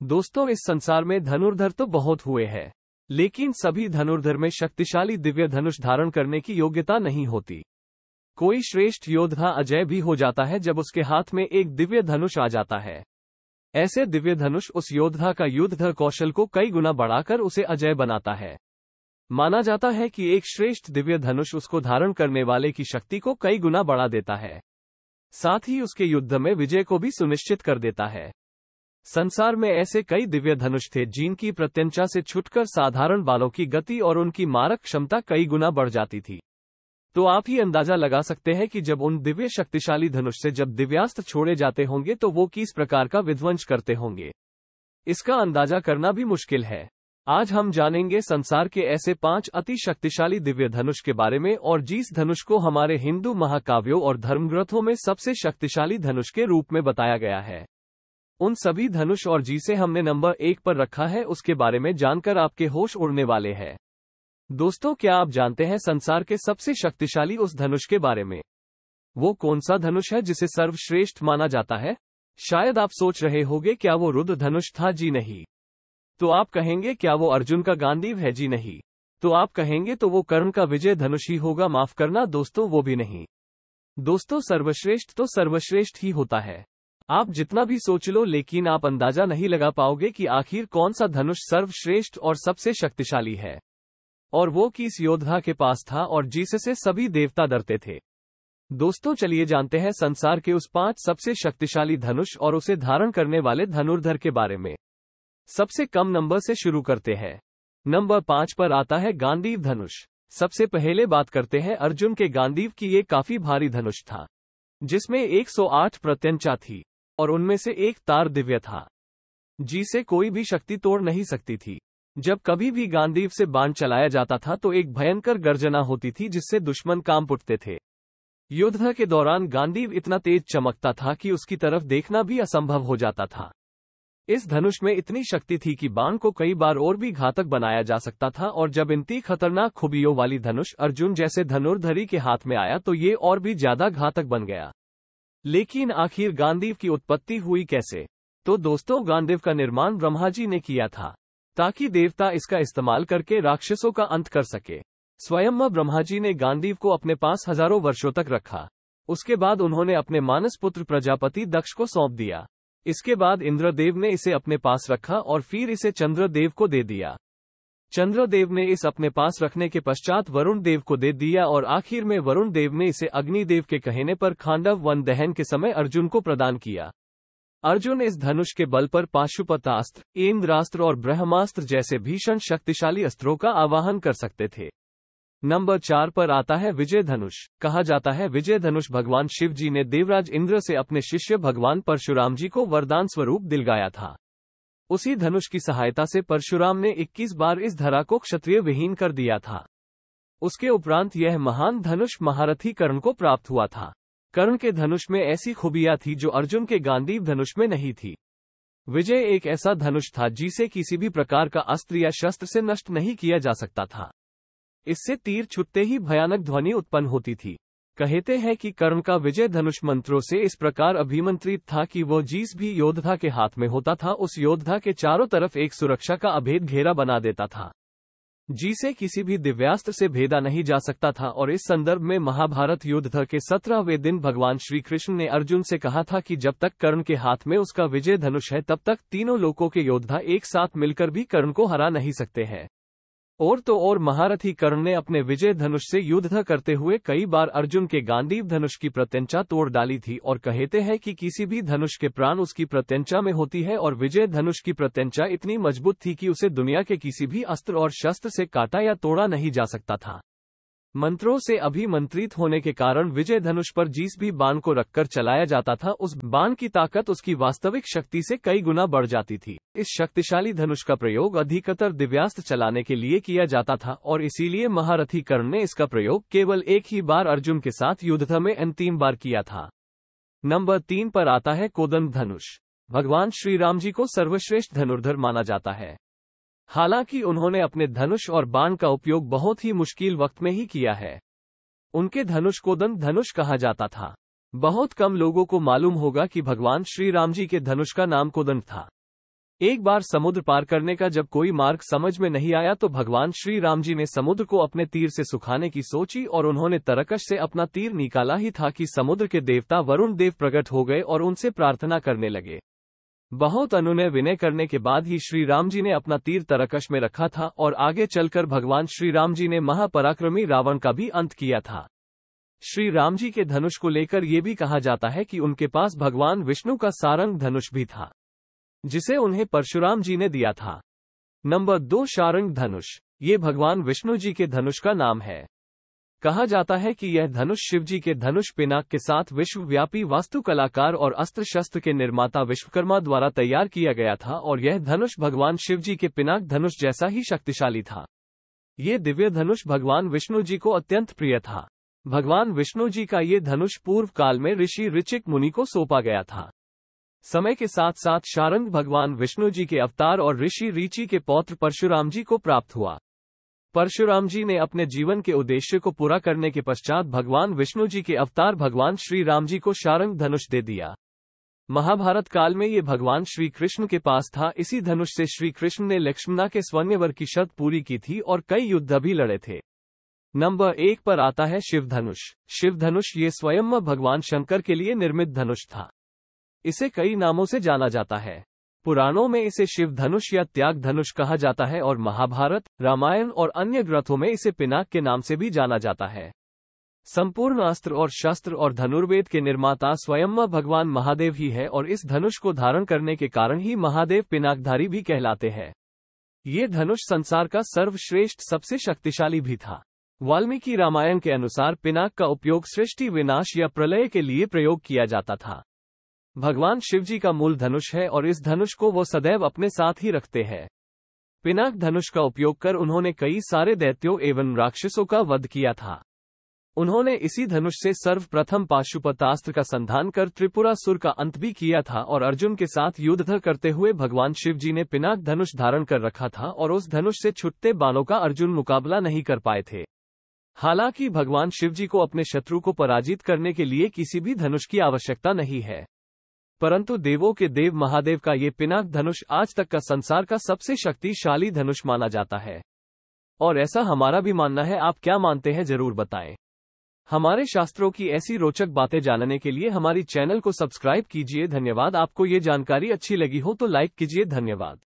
दोस्तों, इस संसार में धनुर्धर तो बहुत हुए हैं, लेकिन सभी धनुर्धर में शक्तिशाली दिव्य धनुष धारण करने की योग्यता नहीं होती। कोई श्रेष्ठ योद्धा अजय भी हो जाता है जब उसके हाथ में एक दिव्य धनुष आ जाता है। ऐसे दिव्य धनुष उस योद्धा का युद्ध कौशल को कई गुना बढ़ाकर उसे अजय बनाता है। माना जाता है कि एक श्रेष्ठ दिव्य धनुष उसको धारण करने वाले की शक्ति को कई गुना बढ़ा देता है, साथ ही उसके युद्ध में विजय को भी सुनिश्चित कर देता है। संसार में ऐसे कई दिव्य धनुष थे जिनकी प्रत्यंचा से छुटकर साधारण बालों की गति और उनकी मारक क्षमता कई गुना बढ़ जाती थी। तो आप ही अंदाजा लगा सकते हैं कि जब उन दिव्य शक्तिशाली धनुष से जब दिव्यास्त्र छोड़े जाते होंगे तो वो किस प्रकार का विध्वंस करते होंगे। इसका अंदाजा करना भी मुश्किल है। आज हम जानेंगे संसार के ऐसे 5 अति शक्तिशाली दिव्य धनुष के बारे में, और जिस धनुष को हमारे हिंदू महाकाव्यों और धर्मग्रंथों में सबसे शक्तिशाली धनुष के रूप में बताया गया है। उन सभी धनुष और जिसे हमने नंबर 1 पर रखा है उसके बारे में जानकर आपके होश उड़ने वाले हैं। दोस्तों, क्या आप जानते हैं संसार के सबसे शक्तिशाली उस धनुष के बारे में? वो कौन सा धनुष है जिसे सर्वश्रेष्ठ माना जाता है? शायद आप सोच रहे होंगे, क्या वो रुद्र धनुष था? जी नहीं। तो आप कहेंगे, क्या वो अर्जुन का गांडीव है? जी नहीं। तो आप कहेंगे, तो वो कर्ण का विजय धनुष ही होगा? माफ करना दोस्तों, वो भी नहीं। दोस्तों, सर्वश्रेष्ठ तो सर्वश्रेष्ठ ही होता है। आप जितना भी सोच लो, लेकिन आप अंदाजा नहीं लगा पाओगे कि आखिर कौन सा धनुष सर्वश्रेष्ठ और सबसे शक्तिशाली है, और वो किस योद्धा के पास था और जिससे सभी देवता डरते थे। दोस्तों, चलिए जानते हैं संसार के उस 5 सबसे शक्तिशाली धनुष और उसे धारण करने वाले धनुर्धर के बारे में। सबसे कम नंबर से शुरू करते हैं। नंबर 5 पर आता है गांडीव धनुष। सबसे पहले बात करते हैं अर्जुन के गांडीव की। ये काफी भारी धनुष था, जिसमें 108 प्रत्यंचा थी और उनमें से एक तार दिव्य था, जिसे कोई भी शक्ति तोड़ नहीं सकती थी। जब कभी भी गांडीव से बाण चलाया जाता था तो एक भयंकर गर्जना होती थी जिससे दुश्मन कांप उठते थे। युद्ध के दौरान गांडीव इतना तेज चमकता था कि उसकी तरफ देखना भी असंभव हो जाता था। इस धनुष में इतनी शक्ति थी कि बाण को कई बार और भी घातक बनाया जा सकता था, और जब इतनी खतरनाक खूबियों वाली धनुष अर्जुन जैसे धनुर्धरी के हाथ में आया तो ये और भी ज्यादा घातक बन गया। लेकिन आखिर गांडीव की उत्पत्ति हुई कैसे? तो दोस्तों, गांडीव का निर्माण ब्रह्मा जी ने किया था, ताकि देवता इसका इस्तेमाल करके राक्षसों का अंत कर सके। स्वयं ब्रह्मा जी ने गांडीव को अपने पास हजारों वर्षों तक रखा। उसके बाद उन्होंने अपने मानस पुत्र प्रजापति दक्ष को सौंप दिया। इसके बाद इंद्रदेव ने इसे अपने पास रखा और फिर इसे चंद्रदेव को दे दिया। चंद्रदेव ने इस अपने पास रखने के पश्चात वरुण देव को दे दिया, और आखिर में वरुण देव ने इसे अग्निदेव के कहने पर खांडव वन दहन के समय अर्जुन को प्रदान किया। अर्जुन इस धनुष के बल पर पाशुपतास्त्र, इंद्रास्त्र और ब्रह्मास्त्र जैसे भीषण शक्तिशाली अस्त्रों का आवाहन कर सकते थे। नंबर 4 पर आता है विजय धनुष। कहा जाता है विजय धनुष भगवान शिव जी ने देवराज इंद्र से अपने शिष्य भगवान परशुराम जी को वरदान स्वरूप दिलवाया था। उसी धनुष की सहायता से परशुराम ने 21 बार इस धरा को क्षत्रिय विहीन कर दिया था। उसके उपरांत यह महान धनुष महारथी कर्ण को प्राप्त हुआ था। कर्ण के धनुष में ऐसी खूबियां थी जो अर्जुन के गांडीव धनुष में नहीं थी। विजय एक ऐसा धनुष था जिसे किसी भी प्रकार का अस्त्र या शस्त्र से नष्ट नहीं किया जा सकता था। इससे तीर छुटते ही भयानक ध्वनि उत्पन्न होती थी। कहते हैं कि कर्ण का विजय धनुष मंत्रों से इस प्रकार अभिमंत्रित था कि वो जिस भी योद्धा के हाथ में होता था उस योद्धा के चारों तरफ एक सुरक्षा का अभेद घेरा बना देता था, जिसे किसी भी दिव्यास्त्र से भेदा नहीं जा सकता था। और इस संदर्भ में महाभारत युद्ध के 17वें दिन भगवान श्री कृष्ण ने अर्जुन से कहा था कि जब तक कर्ण के हाथ में उसका विजय धनुष है तब तक तीनों लोकों के योद्धा एक साथ मिलकर भी कर्ण को हरा नहीं सकते हैं। और तो और महारथी कर्ण ने अपने विजय धनुष से युद्ध करते हुए कई बार अर्जुन के गांडीव धनुष की प्रत्यंचा तोड़ डाली थी, और कहते हैं कि किसी भी धनुष के प्राण उसकी प्रत्यंचा में होती है, और विजय धनुष की प्रत्यंचा इतनी मजबूत थी कि उसे दुनिया के किसी भी अस्त्र और शस्त्र से काटा या तोड़ा नहीं जा सकता था। मंत्रों से अभिमंत्रित होने के कारण विजय धनुष पर जिस भी बाण को रखकर चलाया जाता था उस बाण की ताकत उसकी वास्तविक शक्ति से कई गुना बढ़ जाती थी। इस शक्तिशाली धनुष का प्रयोग अधिकतर दिव्यास्त्र चलाने के लिए किया जाता था, और इसीलिए महारथी कर्ण ने इसका प्रयोग केवल एक ही बार अर्जुन के साथ युद्ध में अंतिम बार किया था। नंबर 3 पर आता है कोदंड धनुष। भगवान श्री राम जी को सर्वश्रेष्ठ धनुर्धर माना जाता है। हालांकि उन्होंने अपने धनुष और बाण का उपयोग बहुत ही मुश्किल वक्त में ही किया है। उनके धनुष को कोदंड धनुष कहा जाता था। बहुत कम लोगों को मालूम होगा कि भगवान श्री राम जी के धनुष का नाम कोदंड था। एक बार समुद्र पार करने का जब कोई मार्ग समझ में नहीं आया तो भगवान श्री राम जी ने समुद्र को अपने तीर से सुखाने की सोची और उन्होंने तरकश से अपना तीर निकाला ही था कि समुद्र के देवता वरुण देव प्रकट हो गए और उनसे प्रार्थना करने लगे। बहुत अनुनय विनय करने के बाद ही श्री राम जी ने अपना तीर तरकश में रखा था और आगे चलकर भगवान श्री राम जी ने महापराक्रमी रावण का भी अंत किया था। श्री राम जी के धनुष को लेकर ये भी कहा जाता है कि उनके पास भगवान विष्णु का सारंग धनुष भी था, जिसे उन्हें परशुराम जी ने दिया था। नंबर 2, शारंग धनुष। ये भगवान विष्णु जी के धनुष का नाम है। कहा जाता है कि यह धनुष शिव जी के धनुष पिनाक के साथ विश्वव्यापी वास्तुकलाकार और अस्त्र शस्त्र के निर्माता विश्वकर्मा द्वारा तैयार किया गया था और यह धनुष भगवान शिव जी के पिनाक धनुष जैसा ही शक्तिशाली था। ये दिव्य धनुष भगवान विष्णु जी को अत्यंत प्रिय था। भगवान विष्णु जी का ये धनुष पूर्व काल में ऋषि ऋचिक मुनि को सौंपा गया था। समय के साथ साथ शारंग भगवान विष्णु जी के अवतार और ऋषि ऋचि के पौत्र परशुराम जी को प्राप्त हुआ। परशुराम जी ने अपने जीवन के उद्देश्य को पूरा करने के पश्चात भगवान विष्णु जी के अवतार भगवान श्री राम जी को शारंग धनुष दे दिया। महाभारत काल में ये भगवान श्री कृष्ण के पास था। इसी धनुष से श्री कृष्ण ने लक्ष्मणा के स्वयंवर की शर्त पूरी की थी और कई युद्ध भी लड़े थे। नंबर 1 पर आता है शिव धनुष। शिव धनुष ये स्वयं भगवान शंकर के लिए निर्मित धनुष था। इसे कई नामों से जाना जाता है। पुराणों में इसे शिव धनुष या त्याग धनुष कहा जाता है और महाभारत, रामायण और अन्य ग्रंथों में इसे पिनाक के नाम से भी जाना जाता है। संपूर्ण अस्त्र और शस्त्र और धनुर्वेद के निर्माता स्वयं भगवान महादेव ही है और इस धनुष को धारण करने के कारण ही महादेव पिनाकधारी भी कहलाते हैं। ये धनुष संसार का सर्वश्रेष्ठ सबसे शक्तिशाली भी था। वाल्मीकि रामायण के अनुसार पिनाक का उपयोग सृष्टि विनाश या प्रलय के लिए प्रयोग किया जाता था। भगवान शिव जी का मूल धनुष है और इस धनुष को वो सदैव अपने साथ ही रखते हैं। पिनाक धनुष का उपयोग कर उन्होंने कई सारे दैत्यों एवं राक्षसों का वध किया था। उन्होंने इसी धनुष से सर्वप्रथम पाशुपतास्त्र का संधान कर त्रिपुरासुर का अंत भी किया था और अर्जुन के साथ युद्ध करते हुए भगवान शिव जी ने पिनाक धनुष धारण कर रखा था और उस धनुष से छुटते बाणों का अर्जुन मुकाबला नहीं कर पाए थे। हालांकि भगवान शिव जी को अपने शत्रु को पराजित करने के लिए किसी भी धनुष की आवश्यकता नहीं है, परंतु देवों के देव महादेव का ये पिनाक धनुष आज तक का संसार का सबसे शक्तिशाली धनुष माना जाता है और ऐसा हमारा भी मानना है। आप क्या मानते हैं जरूर बताएं। हमारे शास्त्रों की ऐसी रोचक बातें जानने के लिए हमारी चैनल को सब्सक्राइब कीजिए। धन्यवाद। आपको ये जानकारी अच्छी लगी हो तो लाइक कीजिए। धन्यवाद।